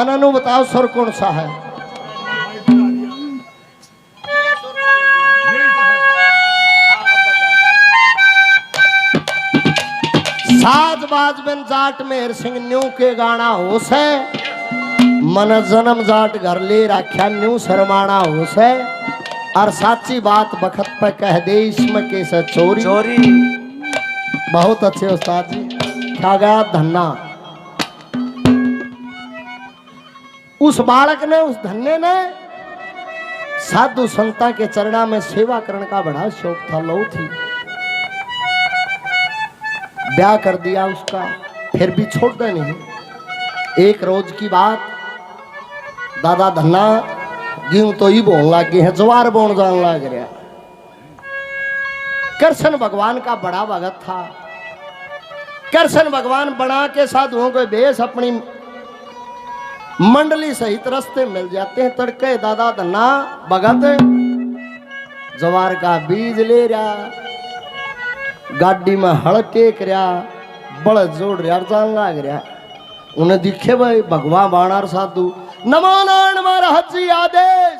भगवान नु बताओ सुर कौन सा है? साज बाज बिन जाट मेहर सिंह न्यू के गाना होश है, मन जन्म जाट घर ले राख्या न्यू शर्माना होश है। और साची बात बखत पे कह दे इसमें कैसे चोरी चोरी। बहुत अच्छे उस्ताद जी, क्या गया धन्ना। उस बालक ने, उस धन्ने ने साधु संता के चरणा में सेवा करने का बड़ा शौक था, लो थी। ब्याह कर दिया उसका, फिर भी छोड़ते नहीं। एक रोज की बात, दादा धन्ना गेहूं तो ही बोन लग गए हैं, ज्वार बोन जान लग रहा। कृष्ण भगवान का बड़ा भगत था। कृष्ण भगवान बना के साधुओं को भेष अपनी मंडली सहित रास्ते मिल जाते हैं। तड़के दादा धन्ना भगत ज्वार का बीज ले रहा, गाड़ी में हड़ टेक रहा, बड़ जोड़ रहा, जान लाग रहा। उन्हें दिखे भाई भगवान बाणार साधु, नमो नारायण महाराज जी आदेश।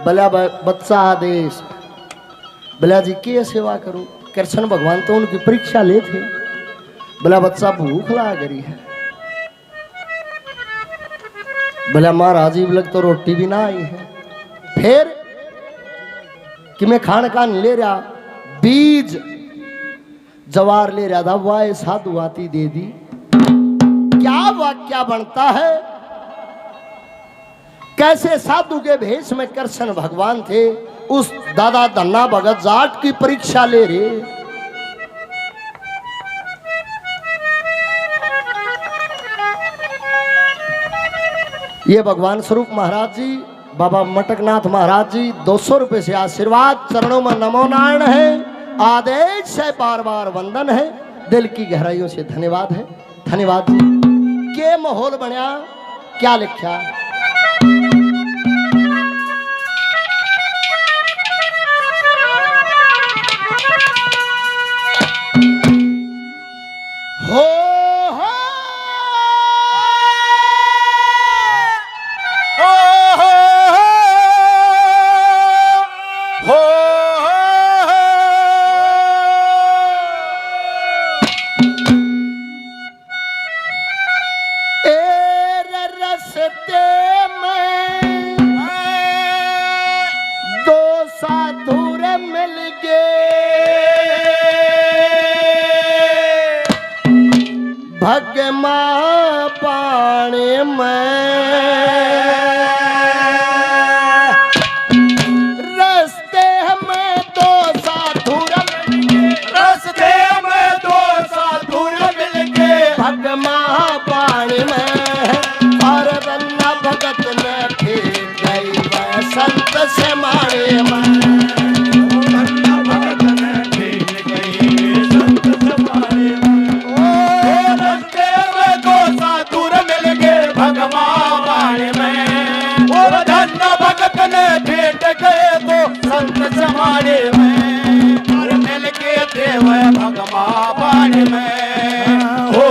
भला बच्चा आदेश, भला जी की सेवा करूं? कृष्ण भगवान तो उनकी परीक्षा ले थे। भला बच्चा भूख लाग रही है। भला महाराज जी लग तो रोटी भी ना आई है। फिर कि मैं खान कान ले रहा, बीज जवार ले रहा था, वाह साधु आती दे दी। क्या वाक्या बनता है? कैसे साधु के भेष में कृष्ण भगवान थे, उस दादा धन्ना भगत जाट की परीक्षा ले रहे। ये भगवान स्वरूप महाराज जी, बाबा मटकनाथ महाराज जी 200 रुपए से आशीर्वाद, चरणों में नमो नारायण है, आदेश है, बार बार वंदन है, दिल की गहराइयों से धन्यवाद है। धन्यवाद जी। के माहौल बनया, क्या लिखा? हो भगमा पानी में रस्ते में दो साधु मिल गए, रस्ते में दो साधु मिल गए भगमा पानी में। और रन्ना भगत ने फिर गई वह संत से मारे में। संत समाने में और मिल के देव भगवा पानी में, हो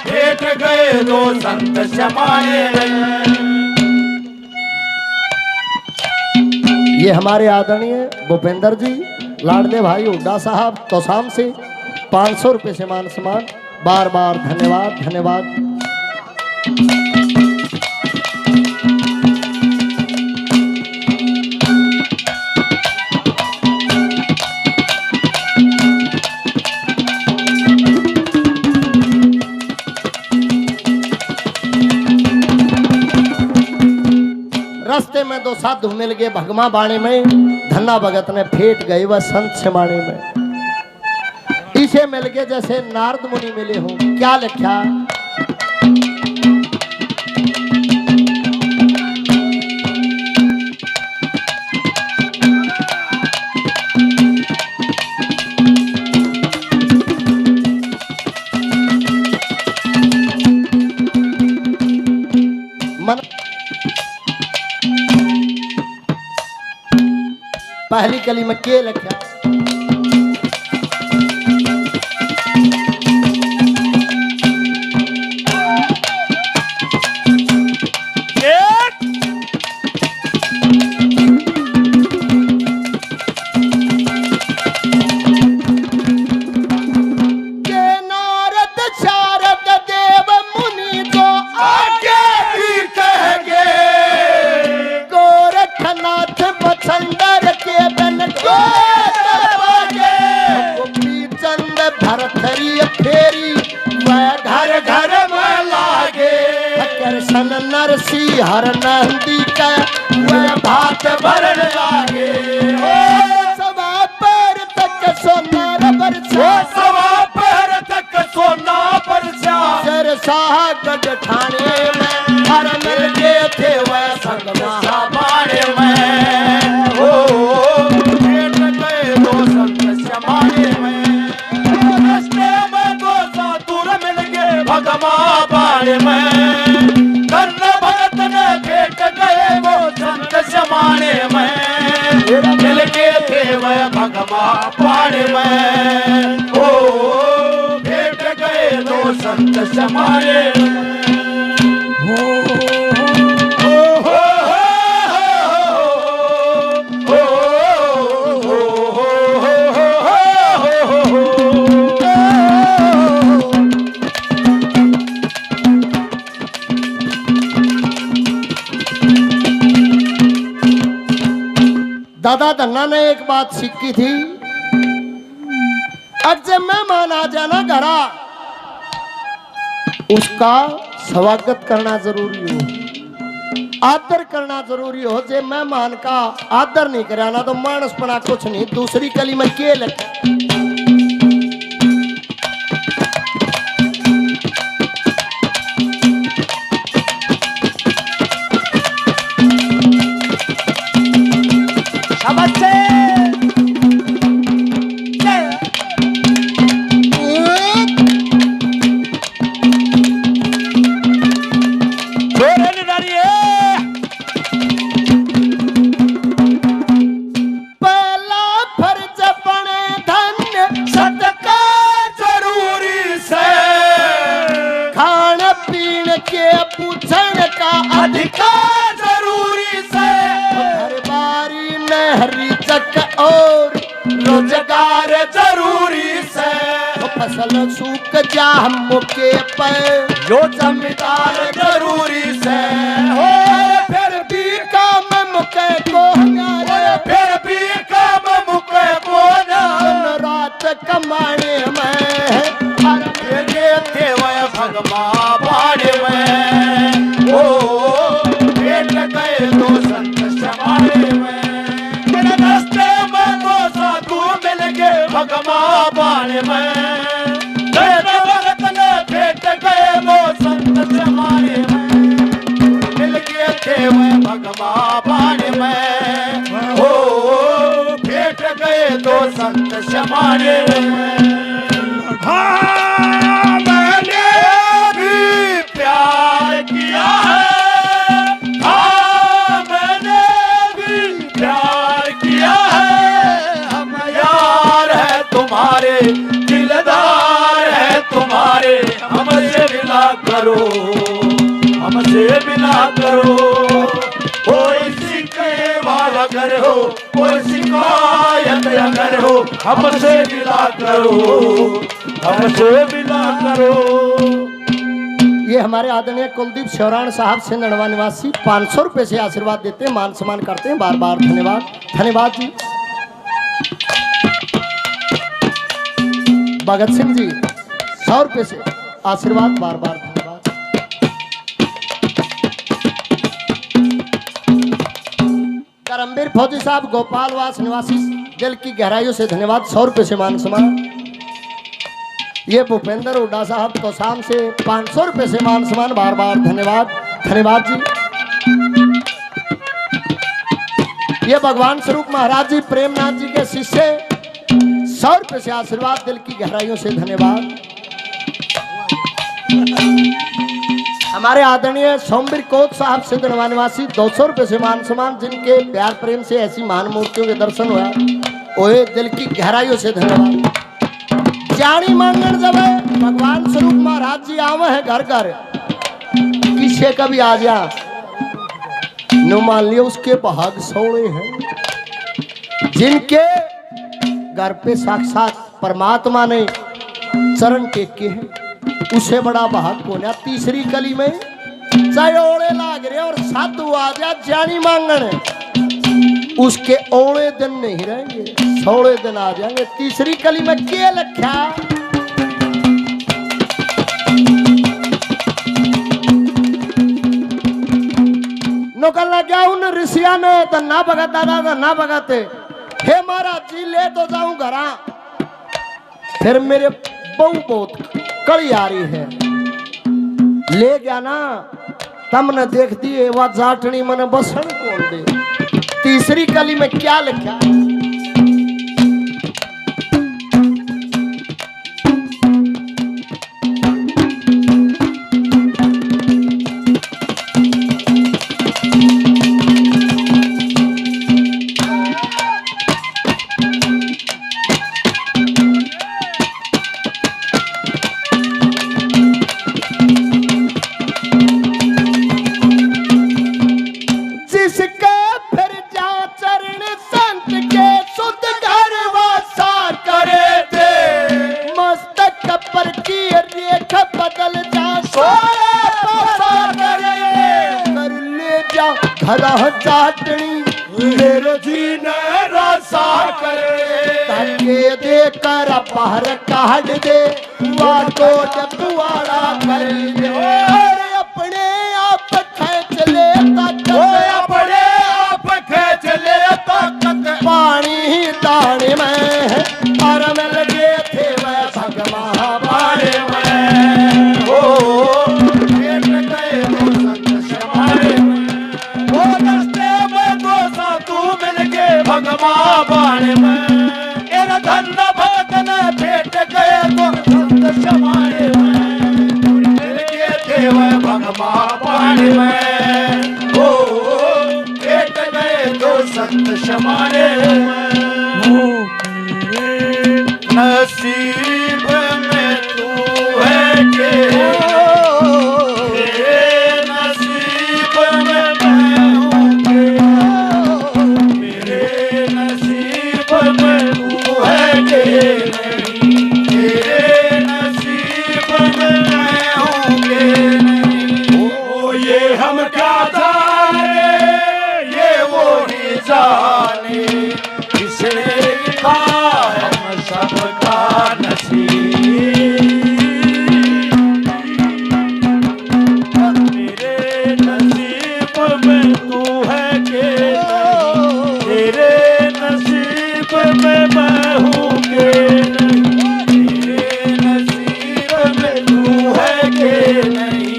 भेट गए दो संत समाने में। ये हमारे आदरणीय भूपेंद्र जी, लाडले भाई हुड्डा साहब तोसाम से 500 रुपए से मान सम्मान, बार बार धन्यवाद धन्यवाद। रास्ते में दो साधु मिल गए भगमा बाणे में, धन्ना भगत ने फेट गए वह संत समाने में। इसे मिल गए जैसे नारद मुनि मिले हो। क्या लिखा? मन पहली कली में के लिखा? हर नंदी के वह भात भरन लागे। सवा पैर तक सोनार बरसा, सवा पैर तक सोना बरसा। सिरसा गढ़ ठाणे में हर मिल के थे वह संग समाने में। ओ भेंट गए दो संत समाने में। रास्ते में दो साधुर मिल गए भगमा बाणे में। कर्ण भगत ने भेंट गए वो संत समाने में। मिल के थे वह भगमा बाणे में। ओ भेंट गए दो संत समाने में। दादा धन्ना ने एक बात सीखी थी, अब जब मेहमान आ जाना घरा उसका स्वागत करना जरूरी हो, आदर करना जरूरी हो। जे मेहमान का आदर नहीं कराना तो मानस पना कुछ नहीं। दूसरी कली में के लगे अधिकार जरूरी से। घर बारी नहरी चक और रोजगार जरूरी से। फसल सूख जा मुके पर यो जमींदार जरूरी से। हो फिर भी काम मुके को फिर भी काम मुके को रात कमाने में थे वह भगवा बाड़े में। ओ भेंट गए दो संत समाने में। रास्ते में दो साधु मिल गए भगवा बाड़े में। भगत ने भेंट गए वो संत समाने में। मिल गए थे वह भगवा बाड़े में। ओ भेंट गए दो संत समाने में। हाँ मैंने भी प्यार किया है। हाँ मैंने भी प्यार किया है। हम यार है तुम्हारे, दिलदार है तुम्हारे। हमसे मिला करो, हमसे मिला करो। कोई शिकवा अगर हो, कोई शिकायत अगर हो, हमसे मिला करो, हमसे मिला करो। ये हमारे आदरणीय कुलदीप शौरान साहब से नड़वा निवासी 500 रुपए से आशीर्वाद देते हैं, मान सम्मान करते हैं। बार बार धन्यवाद, धन्यवाद जी। भगत सिंह जी 100 रुपए से आशीर्वाद, बार बार धन्यवाद। करमवीर फौजी साहब गोपालवास निवासी दिल की गहराइयों से धन्यवाद, 100 रुपए से मान सम्मान। ये भूपेंद्र हुड्डा साहब तो शाम से 500 रुपए से मान सम्मान, बार बार धन्यवाद, धन्यवाद जी। ये भगवान स्वरूप महाराज जी प्रेमनाथ जी के शिष्य 100 रुपए से आशीर्वाद, दिल की गहराइयों से धन्यवाद। हमारे आदरणीय सोमवीर कोच साहब सिद्ध निवासी 200 रुपए से मान सम्मान, जिनके प्यार प्रेम से ऐसी महान मूर्तियों के दर्शन हुआ, ओए दिल की गहराइयों से धन्यवाद। जानी मांगन जब भगवान स्वरूप महाराज जी आवे है घर घर, किसे कभी आ जा नो मान लिया उसके भाग सोने हैं। जिनके घर पे साक्षात परमात्मा ने चरण टेके हैं, उसे बड़ा भाग कोना। तीसरी कली में चाहे ओले लाग रहे और साधु आ जा जानी मांगन, उसके ओले दिन नहीं रहेंगे, 16 दिन आ जाएंगे। तीसरी कली में क्या लिखा? नौकर लग गया उन ऋषिया ने धन्ना भगत दादा धन्ना भगत हे महाराज जी ले तो जाऊं घरा फिर मेरे बहू बहुत कड़ी आ रही है ले गया ना तमने देख दिए वह जाटनी मने बसन कौन दे तीसरी कली में क्या लिखा घरा चाटनी मेरे जी ने रसा करे ताके दे कर बाहर काट दे वाको जपुआड़ा कर दे और अपने आप खेच ले ताकत अपने आप खेच ले ताकत पानी दाने में और में लगे थे वह भगवा बाड़े में ओ एक गए तो संत समारे भगवा बाण में एरा धन भगत ने भेट गए तो संत समारे में मिल थे वह भगवा बाण में ओ भेट गए तो संत समारे में नसीब में तू है के नसीब में मैं हूँ हम क्या जाने ये वो ही जाने किसने लिखा हम सबका नसीब मेरे नसीब में तू है के तेरे नसीब में मैं हूँ के तेरे नसीब में तू है के नहीं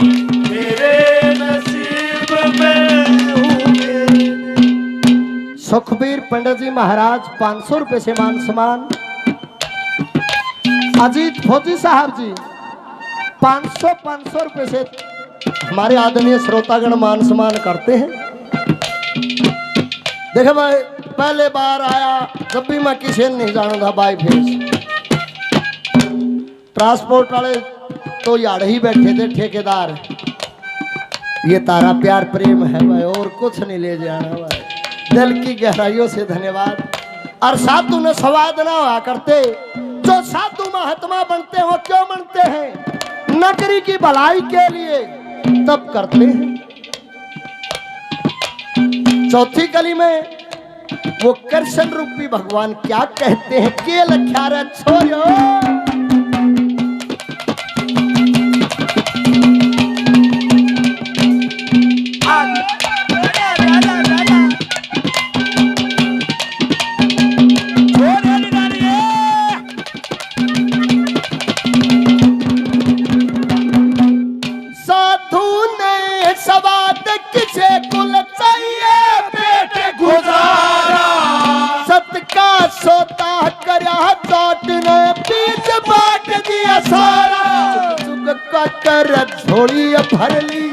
सुखबीर पंडित जी महाराज 500 रुपए से मान सम्मान अजीत फौजी साहब जी 500 रुपए से हमारे आदरणीय श्रोतागण मान सम्मान करते हैं। देखो भाई पहले बार आया जब भी मैं किसी नहीं जाना था बाई फेस ट्रांसपोर्ट वाले तो यार ही बैठे थे ठेकेदार ये तारा प्यार प्रेम है भाई और कुछ नहीं ले जाना भाई दिल की गहराइयों से धन्यवाद। और साधु ने स्वाद ना हुआ करते जो साधु महात्मा बनते हो क्यों बनते हैं नगरी की भलाई के लिए तब करते हैं। चौथी कली में वो कृष्ण रूपी भगवान क्या कहते हैं के लख्या रे छोरो सोता करया चोट ने बीच बाट दिया सारा चुग कर झोली भर ली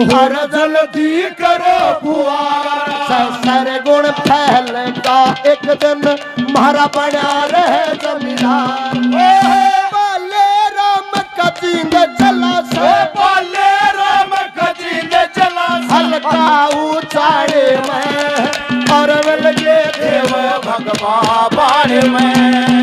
हर जल्दी करो बुआरा सर गुण फैल का एक दिन मारा बना रहे जमींदार बोले राम का जींद चला से बोले राम का जींद चला हल्का ऊंचाड़े में और लगे थे भगवा बाण में